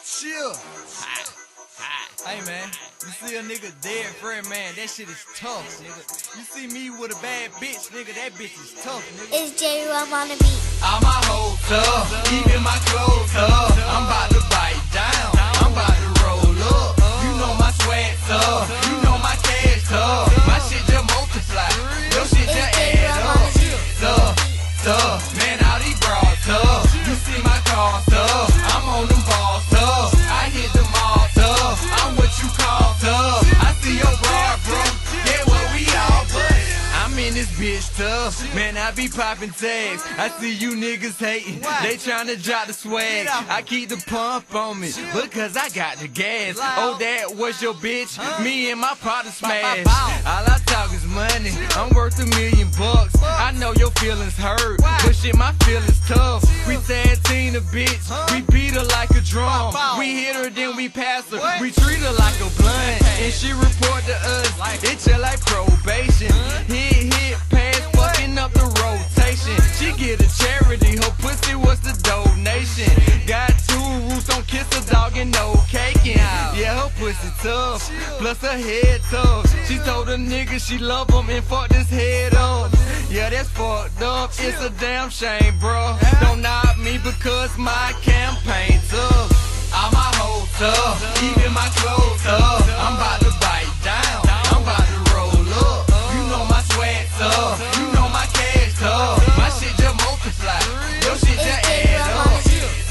Chill. Hey man, you see a nigga dead friend, man, that shit is tough, nigga. You see me with a bad bitch, nigga, that bitch is tough, nigga. It's J-Rob on the beat. All my hoes tough, even my clothes tough. I'm about to bite down, I'm about to roll up. You know my swag tough, you know my cash tough. My shit just multiply, your shit just add up. Tough, man, all these bras tough. You see my car tough, I'm on them balls tough. I hit them all tough, I'm what you call tough. I see your broad, bro, yeah, what we all but I'm in this bitch tough, man, I be popping tags. I see you niggas hating, they tryna drop the swag. I keep the pump on me, because I got the gas. Oh, that was your bitch, me and my partner smash. All I talk is money, I'm worth $1 million. I know your feelings hurt, but shit, my feelings tough. We tag team the bitch, we beat her like a drum. We hit her, then we pass her, we treat her like a blunt. And she report to us, it's just like probation. Hit, pass, fucking up the rotation. She get a charity, her pussy was the donation. Got 2 roots, don't kiss a dog and no caking. Yeah, her pussy tough, plus her head tough. She told a nigga she love him and fucked his head up. Yeah, that's fucked up, it's a damn shame, bro. Don't knock me because my campaign tough. All my hoes tough, even my clothes tough. I'm about to bite down, I'm about to roll up. You know my swag tough, you know my cash tough. My shit just multiply, your shit just add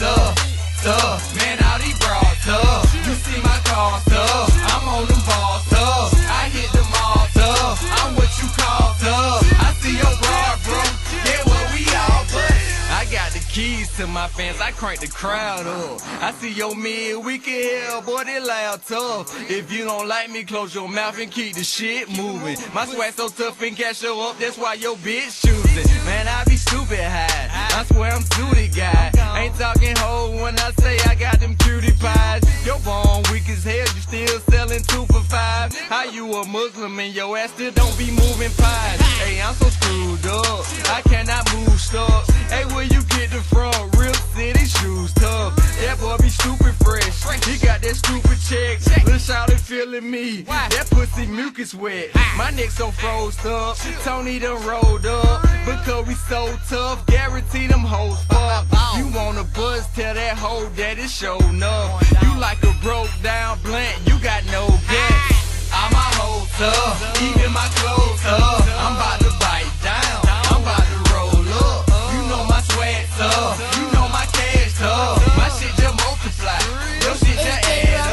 up. Tough, man, all these bras tough. You see my car tough, I'm on them balls tough. I hit them all tough, I'm what you call tough. I see your broad, bro, yeah, what we all but I got the keys to my fans, I crank the crowd up. I see your mid, we can hear, boy, they loud tough. If you don't like me, close your mouth and keep the shit moving. My swag so tough and can't show up, that's why your bitch choosing. Man, I be stupid high, I swear I'm duty guy. Ain't talking hoe when I say I got them cutie pies. Your bone weak as hell, you still selling 2 for $5. How you a Muslim and your ass still don't be moving pies? Hey, I'm so screwed up, I cannot move stuff. Hey, where you get the from? Real city shoes tough. That boy be stupid fresh, he got that stupid check. Lil' shawty feeling me, that pussy mucus wet. My neck so froze up, Tony done rolled up. Because we so tough, guarantee them hoes fuck. You want a buzz, tell that hoe that it's showing up. You like a broke down blunt, you got no gas. All my hoes tough, even my clothes tough. I'm about to bite down, I'm about to roll up. You know my swag tough, you know my cash tough. My shit just multiply, your shit just add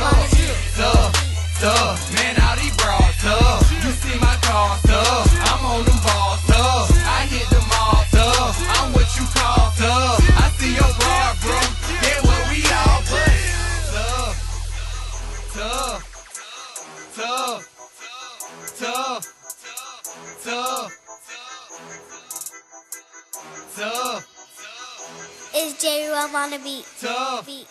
up. Tough, man, all these bras tough. You see my car tough, I'm on them balls tough. I hit them all tough, I'm what you call tough. I see your broad, bro, yeah, what we all but tough. It's J-Rob on the beat. Tough. Beat.